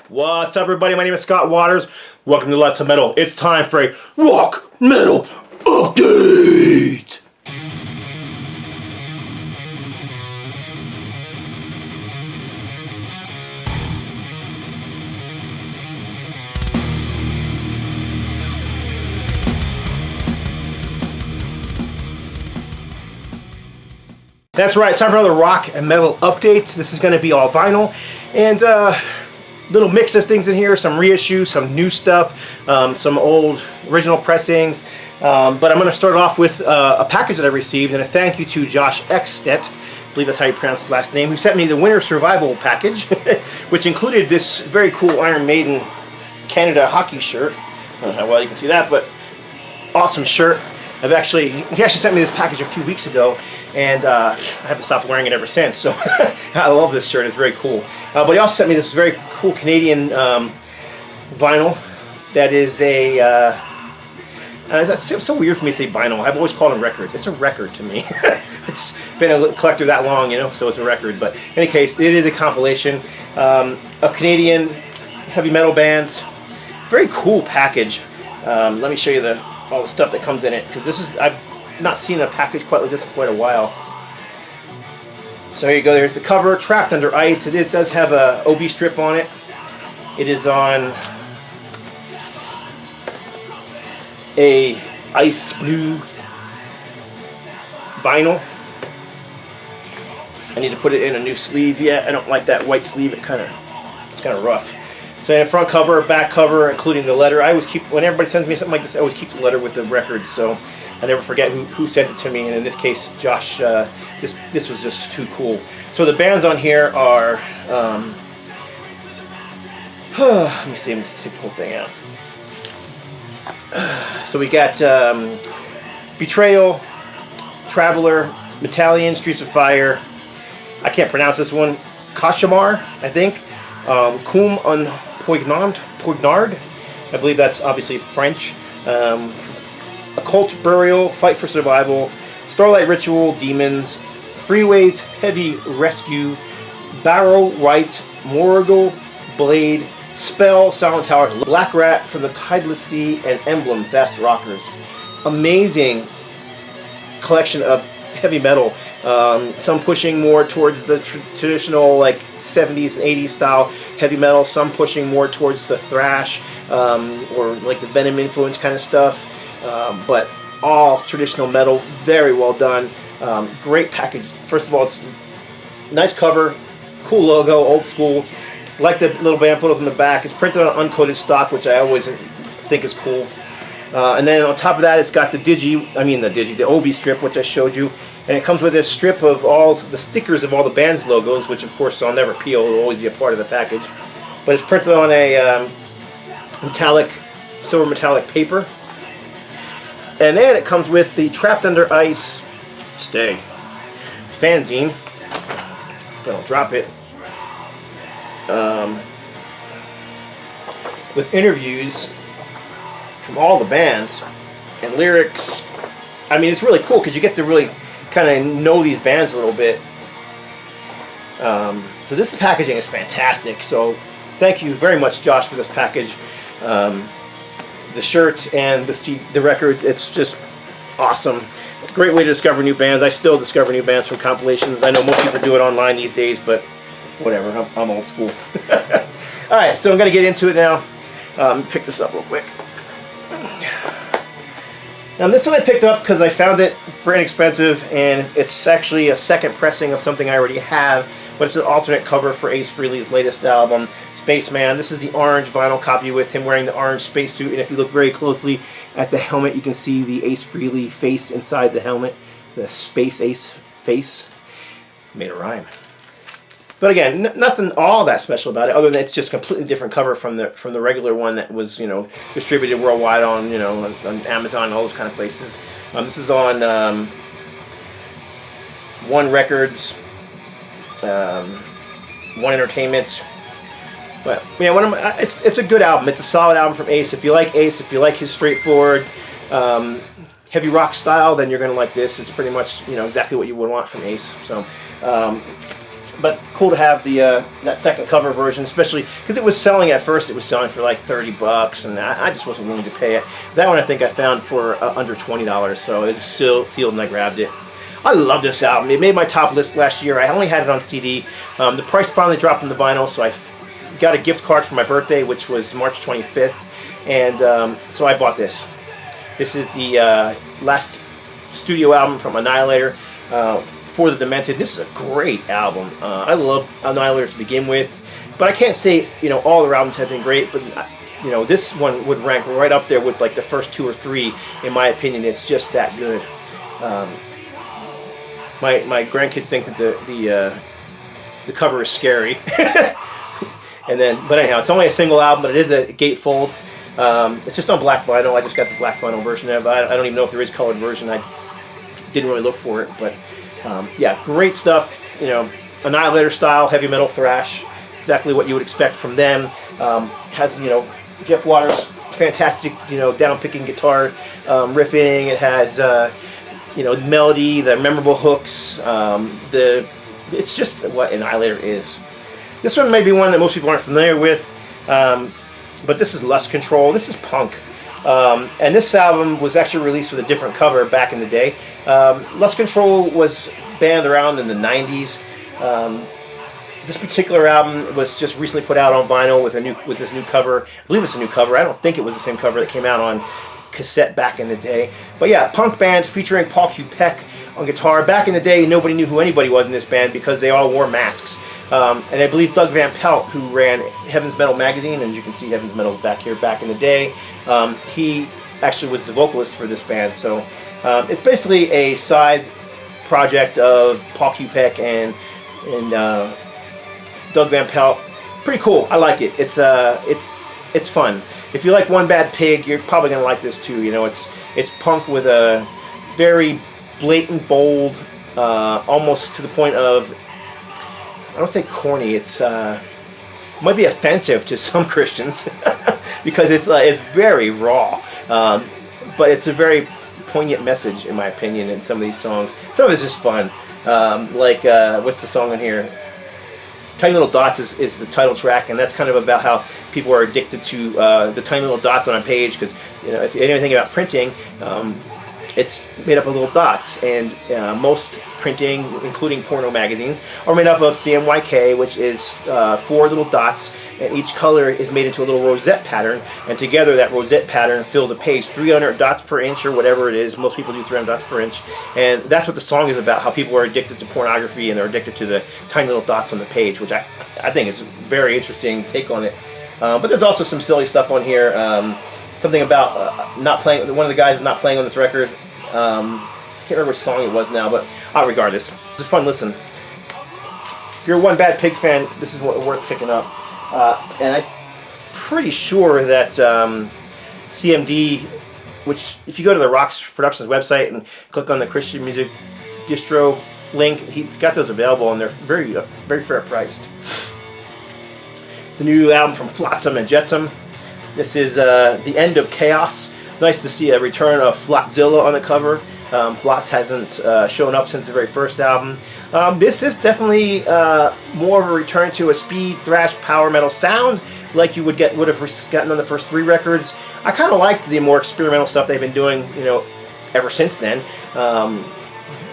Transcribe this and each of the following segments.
What's up, everybody? My name is Scott Waters. Welcome to Life to Metal. It's time for a rock metal update. That's right, it's time for another rock and metal update. This is going to be all vinyl and little mix of things in here, some reissues, some new stuff, some old original pressings. But I'm going to start off with a package that I received, and a thank you to Josh Ekstedt, I believe that's how you pronounce his last name, who sent me the Winter Survival package, which included this very cool Iron Maiden Canada hockey shirt. I don't know how well you can see that, but awesome shirt. He actually sent me this package a few weeks ago, and I haven't stopped wearing it ever since, so I love this shirt. It's very cool. But he also sent me this very cool Canadian vinyl that is a... it's so weird for me to say vinyl. I've always called it a record. It's a record to me. It's been a collector that long, you know, so it's a record. But in any case, it is a compilation of Canadian heavy metal bands. Very cool package. Let me show you all the stuff that comes in it, because I've not seen a package quite like this in quite a while. So here you go. There's the cover, Trapped Under Ice. It does have a OB strip on it. It is on a ice blue vinyl. I need to put it in a new sleeve yet. I don't like that white sleeve. It's kind of rough. So in the front cover, back cover, including the letter. I always keep, when everybody sends me something like this, I always keep the letter with the record, so I never forget who sent it to me. And in this case, Josh, this was just too cool. So the bands on here are, let me see, let me take the whole thing out. So we got Betrayal, Traveler, Metallion, Streets of Fire. I can't pronounce this one. Cauchemar, I think. Cum un Poignard. I believe that's obviously French. Occult Burial, Fight for Survival, Starlight Ritual, Demons, Freeways, Heavy Rescue, Barrow Right, Morgul, Blade, Spell, Silent Towers, Black Rat from the Tideless Sea, and Emblem, Fast Rockers. Amazing collection of heavy metal. Some pushing more towards the traditional like 70s and 80s style heavy metal, some pushing more towards the thrash or like the Venom influence kind of stuff, but all traditional metal, very well done. Great package. First of all, it's nice cover, cool logo, old school. Like the little band photos in the back. It's printed on uncoated stock, which I always think is cool. And then on top of that, it's got the OB strip, which I showed you. And it comes with this strip of all the stickers of all the band's logos, which of course I'll never peel. It'll always be a part of the package. But it's printed on a silver metallic paper. And then it comes with the Trapped Under Ice fanzine. If I don't drop it. With interviews from all the bands and lyrics. I mean, it's really cool because you get to really kind of know these bands a little bit. So this packaging is fantastic. So thank you very much, Josh, for this package. The shirt and the record, it's just awesome. Great way to discover new bands. I still discover new bands from compilations. I know most people do it online these days, but whatever, I'm old school. Alright, so I'm going to get into it now. Pick this up real quick. Now this one I picked up because I found it very inexpensive, and it's actually a second pressing of something I already have, but it's an alternate cover for Ace Frehley's latest album, Spaceman. This is the orange vinyl copy with him wearing the orange spacesuit, and if you look very closely at the helmet, you can see the Ace Frehley face inside the helmet, the Space Ace face. Made a rhyme. But again, nothing all that special about it, other than it's just a completely different cover from the regular one that was, you know, distributed worldwide on, you know, on Amazon and all those kind of places. This is on One Records, One Entertainment. But yeah, it's a good album. It's a solid album from Ace. If you like Ace, if you like his straightforward heavy rock style, then you're gonna like this. It's pretty much, you know, exactly what you would want from Ace. So but cool to have the that second cover version, especially because it was selling at first. It was selling for like $30, and I just wasn't willing to pay it. That one I think I found for under $20, so it's still sealed, and I grabbed it. I love this album. It made my top list last year. I only had it on CD. The price finally dropped on the vinyl, so I got a gift card for my birthday, which was March 25th, and so I bought this. This is the last studio album from Annihilator for the Demented. This is a great album. I love Annihilator to begin with, but I can't say all their albums have been great, but this one would rank right up there with like the first 2 or 3 in my opinion. It's just that good. My grandkids think that the cover is scary. But anyhow, it's only a single album, but it is a gatefold. It's just on black vinyl. I just got the black vinyl version of it. I don't even know if there is colored version. I didn't really look for it, but yeah, great stuff. Annihilator style heavy metal thrash, exactly what you would expect from them. Has Jeff Waters' fantastic down picking guitar riffing. It has the melody, the memorable hooks. It's just what Annihilator is. This one may be one that most people aren't familiar with, but this is Lust Control. This is punk, and this album was actually released with a different cover back in the day. Lust Control was banned around in the 90s. This particular album was just recently put out on vinyl with this new cover. I believe it's a new cover. I don't think it was the same cover that came out on cassette back in the day. But yeah, punk band featuring Paul Kupek on guitar. Back in the day, nobody knew who anybody was in this band because they all wore masks. And I believe Doug Van Pelt, who ran Heaven's Metal magazine, and you can see Heaven's Metal back here back in the day, he actually was the vocalist for this band. So it's basically a side project of Paul Kupek and Doug Van Pelt. Pretty cool. I like it. It's fun. If you like One Bad Pig, you're probably gonna like this too. It's punk with a very blatant, bold, almost to the point of, I don't say corny. It's might be offensive to some Christians because it's very raw, but it's a very poignant message in my opinion in some of these songs. Some of it's just fun. What's the song in here? Tiny Little Dots is the title track, and that's kind of about how people are addicted to the tiny little dots on a page, because if you know anything about printing, it's made up of little dots, and most printing, including porno magazines, are made up of CMYK, which is 4 little dots, and each color is made into a little rosette pattern, and together that rosette pattern fills a page, 300 dots per inch or whatever it is. Most people do 300 dots per inch, and that's what the song is about, how people are addicted to pornography and they're addicted to the tiny little dots on the page, which I think is a very interesting take on it. But there's also some silly stuff on here. Something about not playing. One of the guys is not playing on this record. Can't remember which song it was now, but regardless, it's a fun listen. If you're a One Bad Pig fan, this is worth picking up. And I'm pretty sure that CMD, which if you go to the Rocks Productions website and click on the Christian Music Distro link, he's got those available, and they're very very fair priced. The new album from Flotsam and Jetsam. This is The End of Chaos. Nice to see a return of Flotzilla on the cover. Flots hasn't shown up since the very first album. This is definitely more of a return to a speed thrash power metal sound, like you would have gotten on the first 3 records. I kind of liked the more experimental stuff they've been doing, ever since then.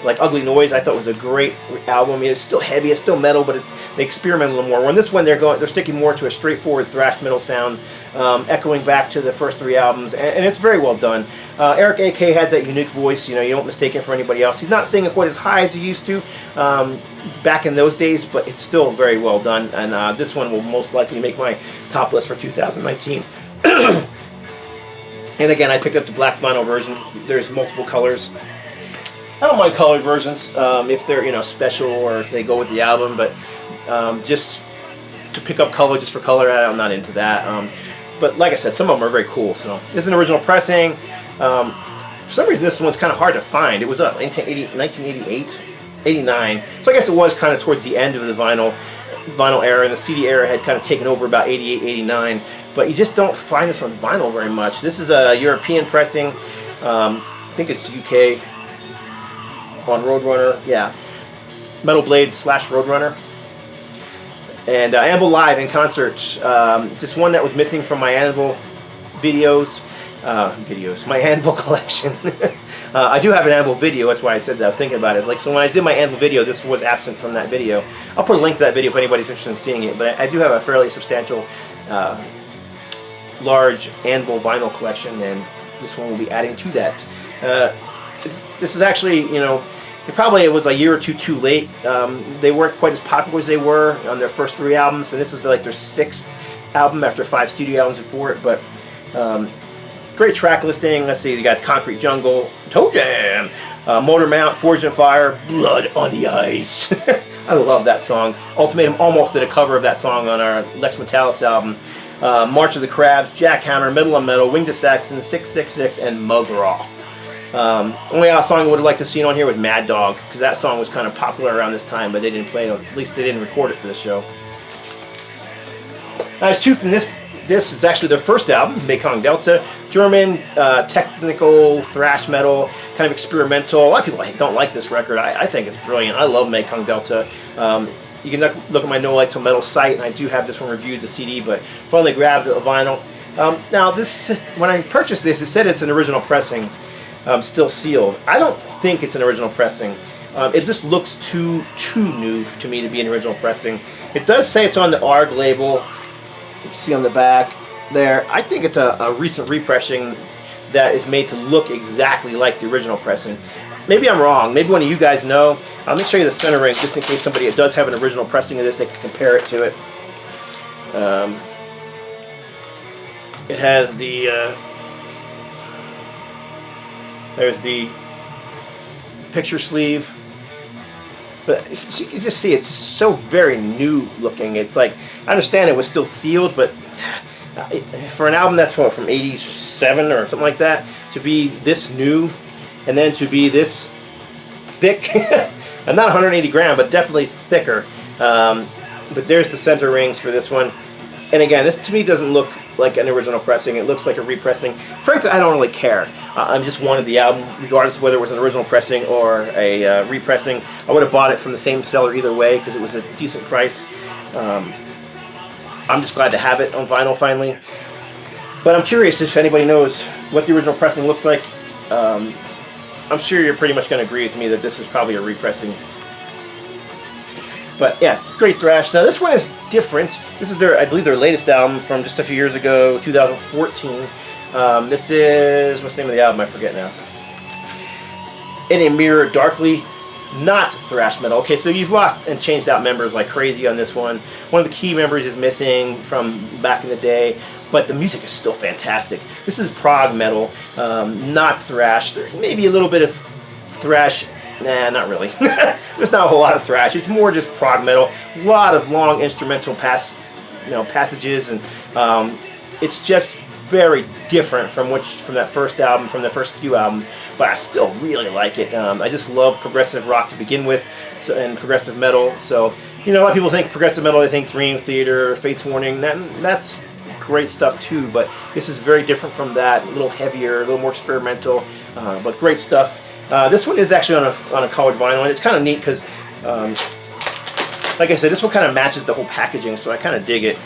Like Ugly Noise, I thought was a great album. I mean, it's still heavy, it's still metal, but they experiment a little more. On this one, they're sticking more to a straightforward thrash metal sound, echoing back to the first 3 albums, and it's very well done. Eric A.K. has that unique voice. You don't mistake him for anybody else. He's not singing quite as high as he used to back in those days, but it's still very well done. And this one will most likely make my top list for 2019. And again, I picked up the black vinyl version. There's multiple colors. I don't mind colored versions if they're special or if they go with the album, but just to pick up color just for color, I'm not into that. But like I said, some of them are very cool. So this is an original pressing. For some reason, this one's kind of hard to find. It was up 1988, 89. So I guess it was kind of towards the end of the vinyl era, and the CD era had kind of taken over about 88, 89. But you just don't find this on vinyl very much. This is a European pressing. I think it's UK. On Roadrunner, yeah. Metal Blade / Roadrunner. And Anvil live in concert. Just one that was missing from my Anvil videos. My Anvil collection. I do have an Anvil video, that's why I said that. I was thinking about it. It's like, so when I did my Anvil video, this was absent from that video. I'll put a link to that video if anybody's interested in seeing it, but I do have a fairly substantial, large Anvil vinyl collection, and this one will be adding to that. This is actually, you know, it was a year or two too late. They weren't quite as popular as they were on their first 3 albums, and this was like their 6th album after 5 studio albums before it, but great track listing. Let's see, you got Concrete Jungle, Toe Jam, Motor Mount, Forged in Fire, Blood on the Ice. I love that song. Ultimatum almost did a cover of that song on our Lex Metalis album. March of the Crabs, Jackhammer, Metal on Metal, Winged Saxon, 666, and Mugraw. Only song I would have liked to have seen on here was Mad Dog, because that song was kind of popular around this time, but they didn't play it, at least they didn't record it for this show. There's 2 from this. This is actually their first album, Mekong Delta. German, technical, thrash metal, kind of experimental. A lot of people don't like this record. I think it's brilliant. I love Mekong Delta. You can look at my NoLifeTilMetal site, and I do have this one reviewed, the CD, but finally grabbed a vinyl. Now, this, when I purchased this, it said it's an original pressing, still sealed. I don't think it's an original pressing. It just looks too new to me to be an original pressing. It does say it's on the ARG label. You can see on the back there. I think it's a recent repressing that is made to look exactly like the original pressing. Maybe I'm wrong. Maybe one of you guys know. Let me show you the center ring just in case somebody does have an original pressing of this, they can compare it to it. It has the there's the picture sleeve, but you can just see it's so very new looking. It's like, I understand it was still sealed, but for an album that's from 87 or something like that, to be this new and then to be this thick, and not 180 gram, but definitely thicker. But there's the center rings for this one. And again, this to me doesn't look like an original pressing. It looks like a repressing. Frankly, I don't really care. I just wanted the album, regardless of whether it was an original pressing or a repressing. I would have bought it from the same seller either way because it was a decent price. I'm just glad to have it on vinyl finally. But I'm curious if anybody knows what the original pressing looks like. I'm sure you're pretty much going to agree with me that this is probably a repressing. But yeah, great thrash. Now this one is different. This is I believe their latest album from just a few years ago, 2014. This is, what's the name of the album? I forget now. In a Mirror Darkly, not thrash metal. Okay, so you've lost and changed out members like crazy on this one. One of the key members is missing from back in the day, but the music is still fantastic. This is prog metal, not thrash. There may be a little bit of thrash. Nah, not really. There's not a whole lot of thrash. It's more just prog metal. A lot of long instrumental passages, and it's just very different from that first album, from the first few albums. But I still really like it. I just love progressive rock to begin with, and progressive metal. So, you know, a lot of people think progressive metal, they think Dream Theater, Fates Warning. That's great stuff too. But this is very different from that. A little heavier, a little more experimental, but great stuff. This one is actually on a colored vinyl, and it's kind of neat because, like I said, this one kind of matches the whole packaging, so I kind of dig it.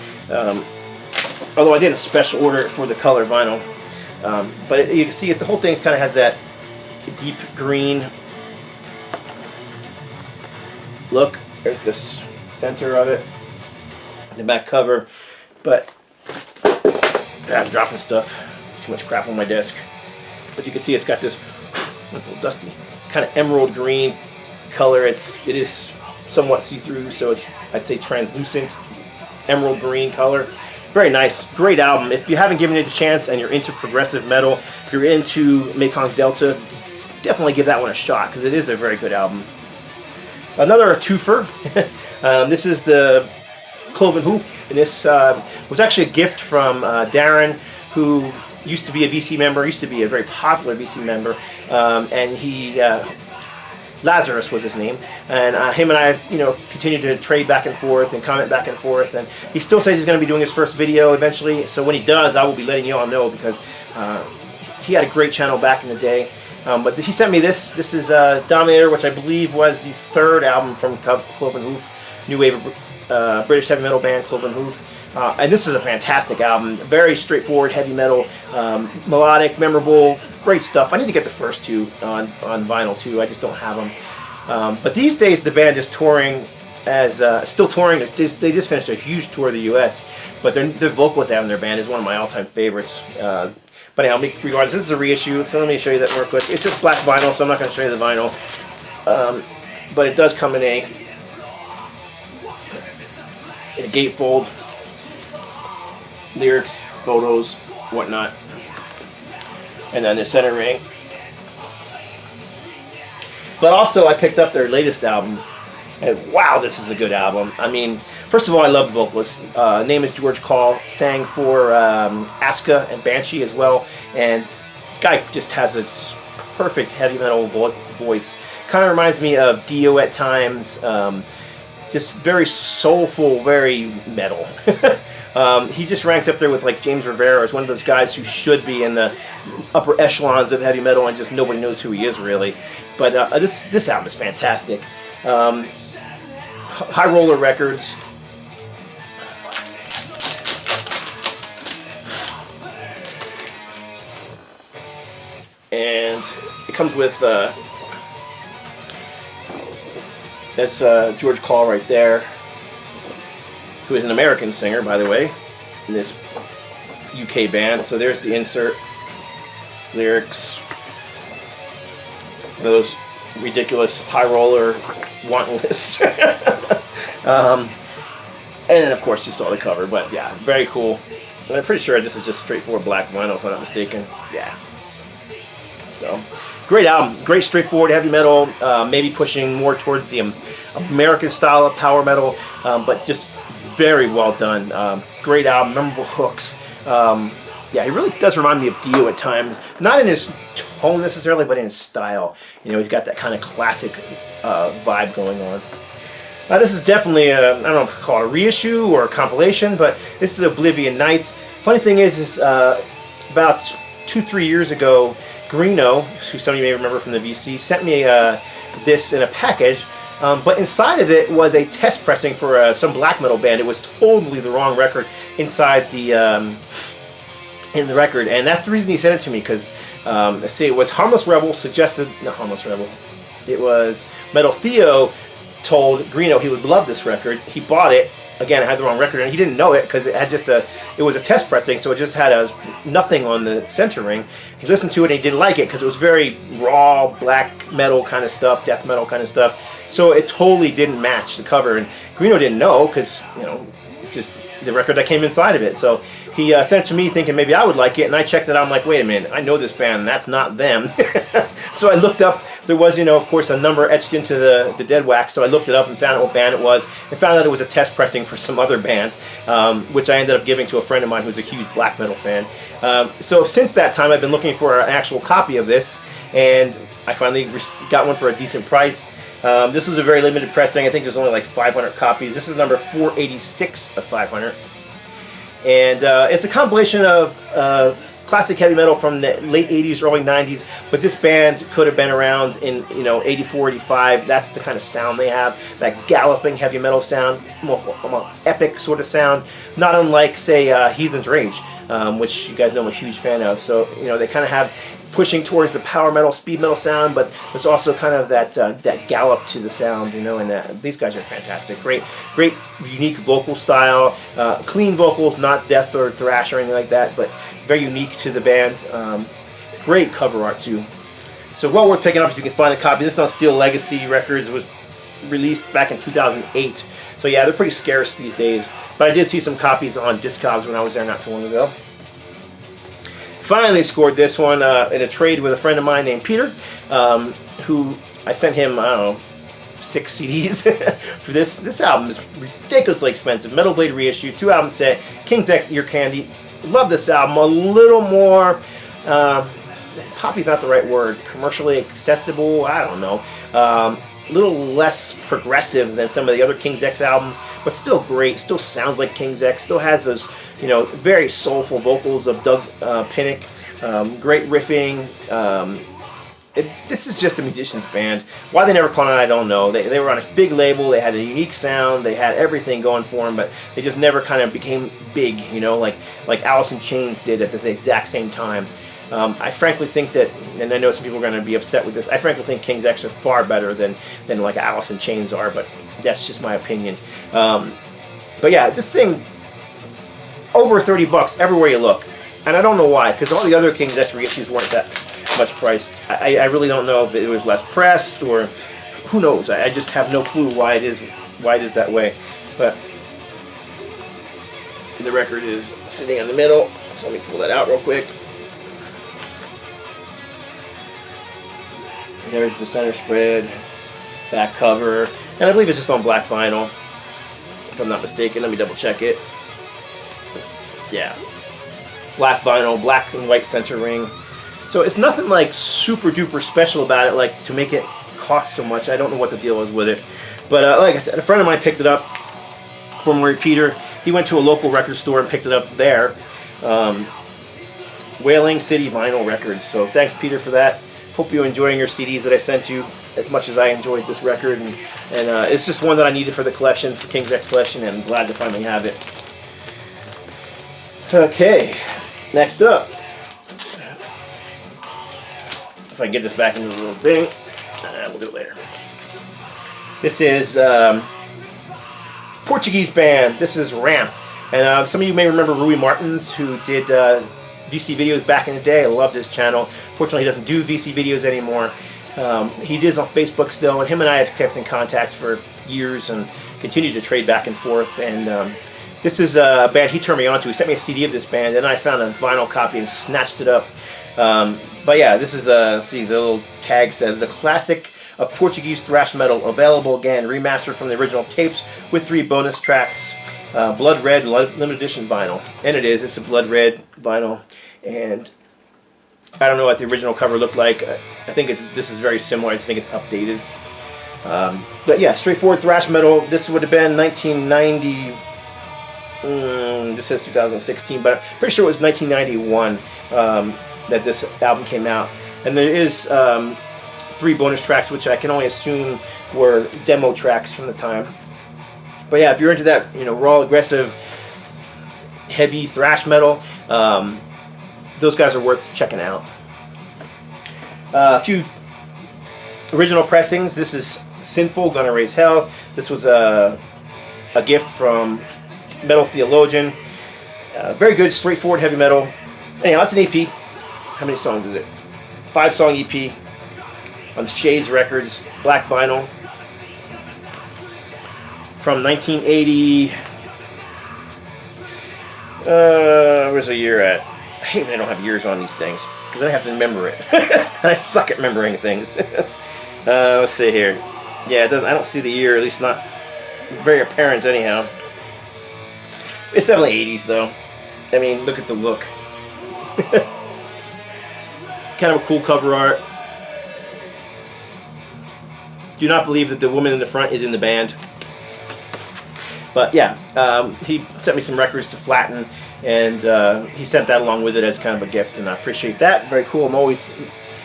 Although I didn't special order it for the color vinyl, but you can see it. The whole thing kind of has that deep green look. There's this center of it, the back cover. But I'm dropping stuff. Too much crap on my desk. But you can see it's got this. It's a little dusty, kind of emerald green color. It is somewhat see-through, so it's, I'd say, translucent emerald green color. Very nice, great album. If you haven't given it a chance and you're into progressive metal, if you're into Mekong Delta, definitely give that one a shot because it is a very good album. Another twofer. This is the Clove Hoof, and this was actually a gift from Darren, who used to be a VC member, used to be a very popular VC member, and he, Lazarus was his name, and him and I, you know, continued to trade back and forth and comment back and forth, and he still says he's going to be doing his first video eventually, so when he does, I will be letting you all know, because he had a great channel back in the day. But he sent me this. This is Dominator, which I believe was the third album from Clove Hoof, New Wave British heavy metal band, Clove Hoof. And this is a fantastic album. Very straightforward heavy metal, melodic, memorable, great stuff. I need to get the first two on vinyl too. I just don't have them. But these days the band is touring as still touring. They just finished a huge tour of the U.S. But the vocalist they have in their band is one of my all-time favorites. But anyhow, regardless, this is a reissue, so let me show you that real quick. It's just black vinyl, so I'm not going to show you the vinyl. But it does come in a gatefold. Lyrics, photos, whatnot. And then the center ring. But also, I picked up their latest album. And wow, this is a good album. I mean, first of all, I love the vocalist. Name is George Call. Sang for Aska and Banshee as well. And guy just has a perfect heavy metal voice. Kind of reminds me of Dio at times. Just very soulful, very metal. He just ranks up there with like James Rivera as one of those guys who should be in the upper echelons of heavy metal, and just nobody knows who he is really. But this album is fantastic. High Roller Records. And it comes with that's George Call right there, who is an American singer, by the way, in this UK band. So there's the insert, lyrics, those ridiculous high roller want lists. And then of course you saw the cover, but yeah, very cool. And I'm pretty sure this is just straightforward black vinyl, if I'm not mistaken. Yeah. So, great album, great straightforward heavy metal, maybe pushing more towards the American style of power metal, but just very well done. Great album, memorable hooks. Yeah, he really does remind me of Dio at times. Not in his tone necessarily, but in his style. You know, he's got that kind of classic vibe going on. This is definitely I don't know if you call it a reissue or a compilation, but this is Oblivion Nights. Funny thing is about 2-3 years ago, Greeno, who some of you may remember from the VC, sent me this in a package. But inside of it was a test pressing for some black metal band. It was totally the wrong record inside the in the record, and that's the reason he sent it to me, because let's see, it was Harmless Rebel suggested, not Harmless Rebel, it was Metal Theo told Greeno he would love this record. He bought it. Again, it had the wrong record, and he didn't know it because it had just it was a test pressing, so it just had nothing on the center ring. He listened to it and he didn't like it because it was very raw, black metal kind of stuff, death metal kind of stuff. So it totally didn't match the cover, and Greeno didn't know because, you know, it's just the record that came inside of it. So he sent it to me thinking maybe I would like it, and I checked it out. I'm like, wait a minute, I know this band, and that's not them. So I looked up. There was, you know, of course, a number etched into the dead wax, so I looked it up and found out what band it was, and found out it was a test pressing for some other band, which I ended up giving to a friend of mine who's a huge black metal fan. So since that time, I've been looking for an actual copy of this, and I finally got one for a decent price. This was a very limited pressing. I think there's only like 500 copies. This is number 486 of 500. And it's a compilation of classic heavy metal from the late 80s, early 90s, but this band could have been around in, you know, 84, 85. That's the kind of sound they have, that galloping heavy metal sound, almost epic sort of sound, not unlike, say, Heathen's Rage, which you guys know I'm a huge fan of. So, you know, they kind of have pushing towards the power metal, speed metal sound, but there's also kind of that that gallop to the sound, you know, and these guys are fantastic. Great, unique vocal style, clean vocals, not death or thrash or anything like that, but very unique to the band. Great cover art too. So well worth picking up if you can find a copy. This is on Steel Legacy Records. It was released back in 2008. So yeah, they're pretty scarce these days. But I did see some copies on Discogs when I was there not too long ago. Finally scored this one in a trade with a friend of mine named Peter, who I sent him, I don't know, 6 CDs for this. This album is ridiculously expensive. Metal Blade reissue, 2-album set, King's X Ear Candy. Love this album. A little more, poppy's not the right word, commercially accessible, I don't know. A little less progressive than some of the other King's X albums, but still great. Still sounds like King's X. Still has those, you know, very soulful vocals of Doug Pinnick. Great riffing. this is just a musician's band. Why they never called it, I don't know. They were on a big label. They had a unique sound. They had everything going for them, but they just never kind of became big, you know, like Alice in Chains did at this exact same time. I frankly think that, and I know some people are going to be upset with this, I frankly think King's X are far better than like Alice in Chains are, but that's just my opinion. But yeah, this thing, over $30 everywhere you look. And I don't know why, because all the other King's X reissues weren't that much priced. I really don't know if it was less pressed or who knows. I just have no clue why it is that way. But the record is sitting in the middle, so let me pull that out real quick. There's the center spread, back cover, and I believe it's just on black vinyl, if I'm not mistaken. Let me double check it. Yeah, black vinyl, black and white center ring. So it's nothing like super duper special about it, like to make it cost so much. I don't know what the deal is with it, but like I said, a friend of mine picked it up from where Peter. He went to a local record store and picked it up there. Whaling City Vinyl Records. So thanks, Peter, for that. Hope you're enjoying your CDs that I sent you as much as I enjoyed this record, and it's just one that I needed for the collection, for King's X collection, and I'm glad to finally have it. Okay, next up, if I can get this back into the little thing, we'll do it later. This is Portuguese band. This is Ramp, and some of you may remember Rui Martins, who did VC videos back in the day. I loved his channel. Fortunately, he doesn't do VC videos anymore. He is on Facebook still, and him and I have kept in contact for years and continue to trade back and forth. And this is a band he turned me on to. He sent me a CD of this band, and I found a vinyl copy and snatched it up. But yeah, this is, let's see, the little tag says, the classic of Portuguese thrash metal, available again, remastered from the original tapes with 3 bonus tracks. Blood red limited edition vinyl, and it's a blood red vinyl, and I don't know what the original cover looked like. I think this is very similar. I just think it's updated. But yeah, straightforward thrash metal. This would have been 1990. This says 2016, but I'm pretty sure it was 1991 that this album came out, and there is 3 bonus tracks, which I can only assume were demo tracks from the time. But yeah, if you're into that, you know, raw, aggressive, heavy thrash metal, those guys are worth checking out. A few original pressings. This is Sinful, Gonna Raise Hell. This was a gift from Metal Theologian. Very good, straightforward heavy metal. Anyhow, it's an EP. How many songs is it? 5-song EP on Shades Records, black vinyl. From 1980, where's the year at? I hate when I don't have years on these things, because I have to remember it. And I suck at remembering things. Let's see here. Yeah, it doesn't. I don't see the year, at least not very apparent anyhow. It's definitely 80s though. I mean, look at the look. Kind of a cool cover art. Do not believe that the woman in the front is in the band. But yeah, he sent me some records to flatten, and he sent that along with it as kind of a gift, and I appreciate that. Very cool. I'm always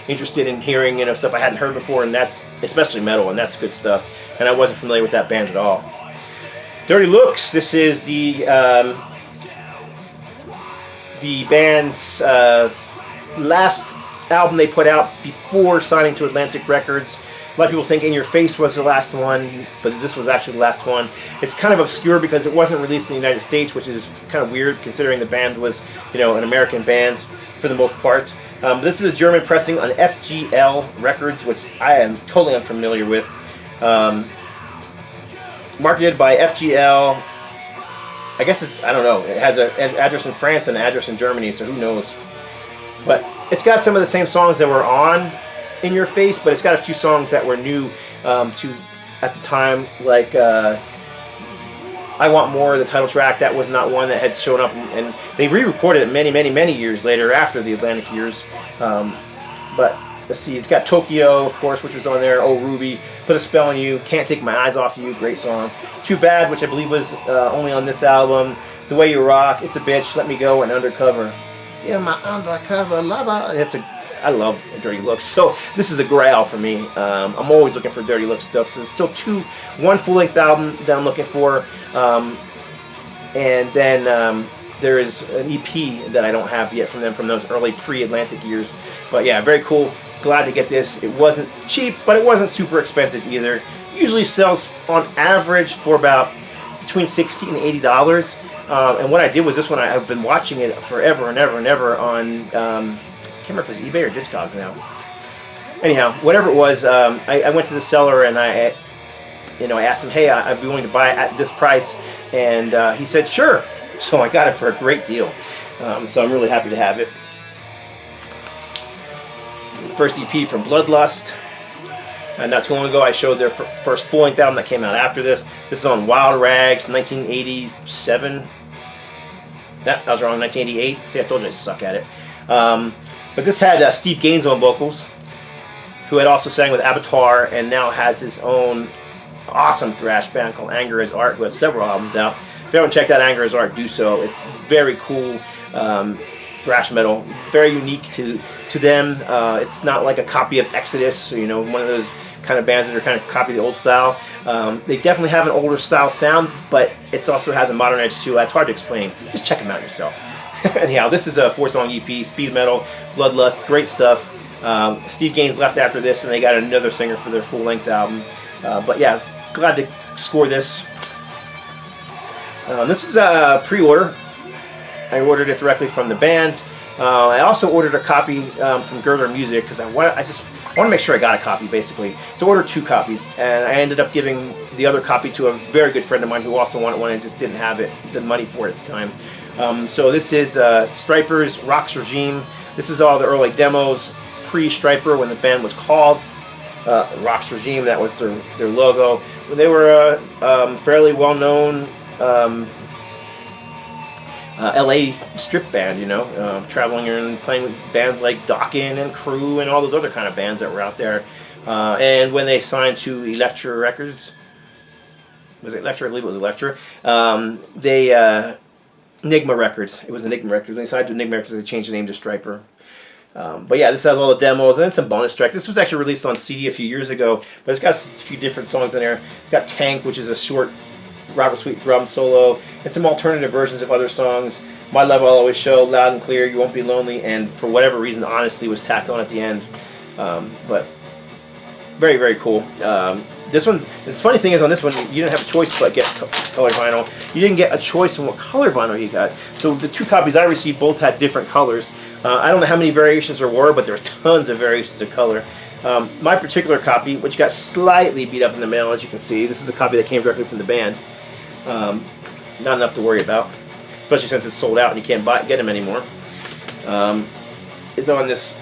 interested in hearing, you know, stuff I hadn't heard before, and that's especially metal, and that's good stuff. And I wasn't familiar with that band at all. Dirty Looks. This is the band's last album they put out before signing to Atlantic Records. A lot of people think In Your Face was the last one, but this was actually the last one. It's kind of obscure because it wasn't released in the United States, which is kind of weird considering the band was, you know, an American band for the most part. This is a German pressing on FGL Records, which I am totally unfamiliar with. Marketed by FGL. I guess it's, I don't know, it has an address in France and an address in Germany, so who knows. But it's got some of the same songs that were on In Your Face, but it's got a few songs that were new to at the time, like I Want More, the title track. That was not one that had shown up, and they re-recorded it many years later after the Atlantic years. But let's see, it's got Tokyo, of course, which was on there. Oh Ruby, Put a Spell on You, Can't Take My Eyes Off You, great song. Too Bad, which I believe was only on this album. The Way You Rock, It's a Bitch, Let Me Go, and Undercover. Yeah, my undercover lover. It's a I love dirty looks, so this is a grail for me. I'm always looking for dirty look stuff. So there's still one full-length album that I'm looking for, and then there is an EP that I don't have yet from them from those early pre-Atlantic years. But yeah, very cool. Glad to get this. It wasn't cheap, but it wasn't super expensive either. Usually sells on average for about between $60 and $80. And what I did was this one, I've been watching it forever and ever and ever on, I can't remember if it was eBay or Discogs now. Anyhow, whatever it was, I went to the seller and I asked him, hey, I'd be willing to buy it at this price. And he said, sure. So I got it for a great deal. So I'm really happy to have it. First EP from Bloodlust. Not too long ago, I showed their first full-length album that came out after this. This is on Wild Rags, 1987. I was wrong, 1988. See, I told you I suck at it. But this had Steve Gaines on vocals, who had also sang with Avatar and now has his own awesome thrash band called Anger is Art, who has several albums out. If you haven't checked out Anger is Art, do so. It's very cool thrash metal, very unique to them. It's not like a copy of Exodus, or, one of those kind of bands that are kind of copy the old style. They definitely have an older style sound, but it also has a modern edge too. It's hard to explain. Just check them out yourself. Anyhow, this is a 4-song EP, speed metal, Bloodlust, great stuff. Steve Gaines left after this, and they got another singer for their full-length album. But yeah, glad to score this. This is a pre-order. I ordered it directly from the band. I also ordered a copy from Girder Music because I want to make sure I got a copy, basically. So I ordered 2 copies, and I ended up giving the other copy to a very good friend of mine who also wanted one and just didn't have the money for it at the time. So this is Striper's Rock's Regime. This is all the early demos pre-Striper when the band was called Rock's Regime. That was their logo. They were a fairly well-known LA strip band, traveling and playing with bands like Dokken and Crew and all those other kind of bands that were out there. And when they signed to Elektra Records, was it Elektra? I believe it was Elektra. Enigma Records. It was Enigma Records. When they signed to Enigma Records, they changed the name to Striper. But yeah, this has all the demos and some bonus tracks. This was actually released on CD a few years ago, but it's got a few different songs in there. It's got Tank, which is a short Robert Sweet drum solo, and some alternative versions of other songs. My Love I'll Always Show, Loud and Clear, You Won't Be Lonely, and for whatever reason, Honestly was tacked on at the end. But very, very cool. This one, the funny thing is on this one, you didn't have a choice but get color vinyl. You didn't get a choice on what color vinyl you got. So the 2 copies I received both had different colors. I don't know how many variations there were, but there were tons of variations of color. My particular copy, which got slightly beat up in the mail, as you can see, this is a copy that came directly from the band. Not enough to worry about, especially since it's sold out and you can't get them anymore. Is on this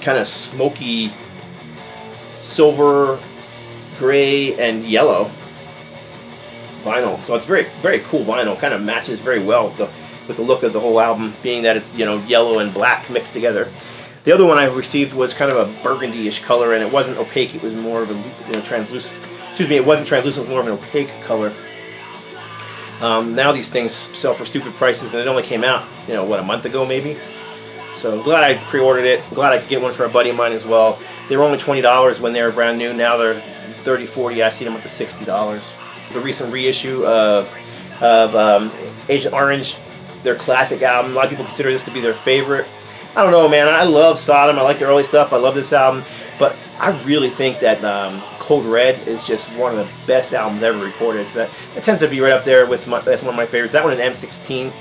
kind of smoky silver, gray, and yellow vinyl. So it's very, very cool vinyl. Kind of matches very well with the look of the whole album, being that it's yellow and black mixed together. The other one I received was kind of a burgundy-ish color, and it wasn't opaque. It was more of a translucent. Excuse me, it wasn't translucent. It was more of an opaque color. Now these things sell for stupid prices, and it only came out, a month ago maybe. So I'm glad I pre-ordered it. I'm glad I could get one for a buddy of mine as well. They were only $20 when they were brand new. Now they're $30, $40. I've seen them up to $60. It's a recent reissue of Agent Orange, their classic album. A lot of people consider this to be their favorite. I don't know, man. I love Sodom. I like the early stuff. I love this album. But I really think that Code Red is just one of the best albums ever recorded. So that tends to be right up there with that's one of my favorites. That one and M16,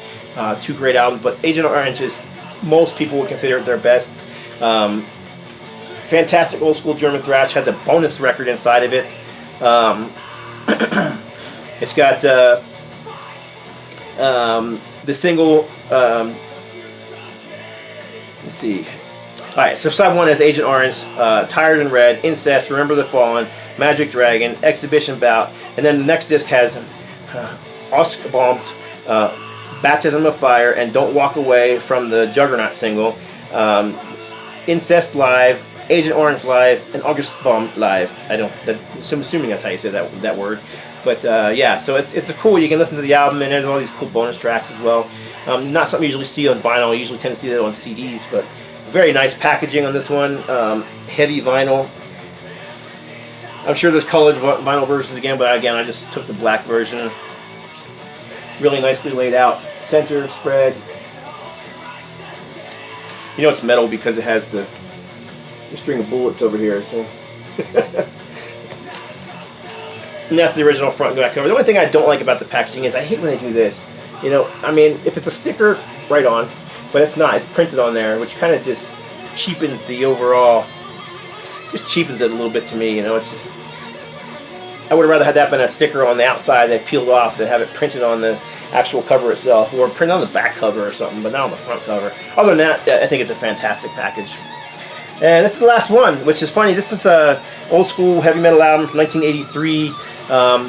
2 great albums. But Agent Orange is, most people would consider it their best. Fantastic old school German thrash. Has a bonus record inside of it. It's got the single. Let's see. Alright, so side 1 is Agent Orange, Tired and Red, Incest, Remember the Fallen, Magic Dragon, Exhibition Bout, and then the next disc has Ausgebombt, Baptism of Fire, and Don't Walk Away from the Juggernaut single, Incest Live, Agent Orange Live, and Ausgebombt Live. I'm assuming that's how you say that word. But yeah, so it's a cool, you can listen to the album, and there's all these cool bonus tracks as well. Not something you usually see on vinyl. You usually tend to see that on CDs, but Very nice packaging on this one. Heavy vinyl. I'm sure there's colored vinyl versions again, but again, I just took the black version. Really nicely laid out. Center spread. You know it's metal because it has the string of bullets over here. So. And that's the original front and back cover. The only thing I don't like about the packaging is I hate when they do this. You know, I mean, if it's a sticker, right on. But it's not. It's printed on there, which kind of just cheapens the overall. Just cheapens it a little bit to me. You know, it's just. I would have rather had that been a sticker on the outside that peeled off than have it printed on the actual cover itself, or printed on the back cover or something, but not on the front cover. Other than that, I think it's a fantastic package. And this is the last one, which is funny. This is a old school heavy metal album from 1983,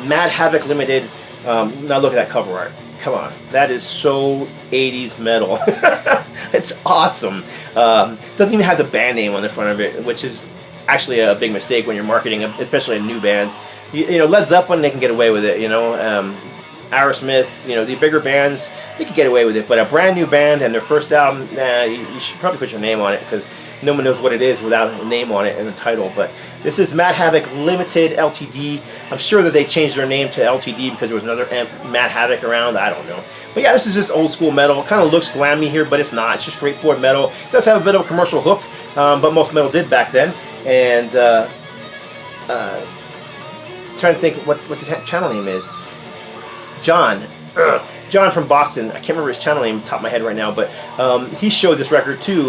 Mad Havoc Limited. Now look at that cover art. Come on, that is so 80s metal. It's awesome. Doesn't even have the band name on the front of it, which is actually a big mistake when you're marketing, especially a new band. You know, Led Zeppelin, they can get away with it. You know, Aerosmith, you know, the bigger bands, they can get away with it. But a brand new band and their first album, you should probably put your name on it because no one knows what it is without a name on it and a title. But this is Mad Havoc Limited Ltd. I'm sure that they changed their name to Ltd because there was another Mad Havoc around. I don't know. But yeah, this is just old school metal. It kind of looks glammy here, but it's not. It's just straightforward metal. It does have a bit of a commercial hook, but most metal did back then. And trying to think what the channel name is. John from Boston. I can't remember his channel name top of my head right now, but he showed this record too,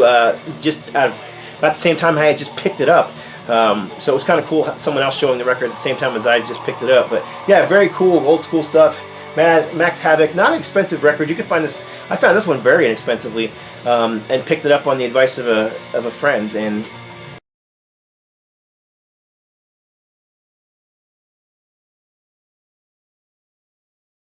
just about the same time I had just picked it up. So it was kind of cool someone else showing the record at the same time as I just picked it up. But yeah, very cool old school stuff. Max Havoc, not an expensive record. You can find this. I found this one very inexpensively, and picked it up on the advice of a friend. And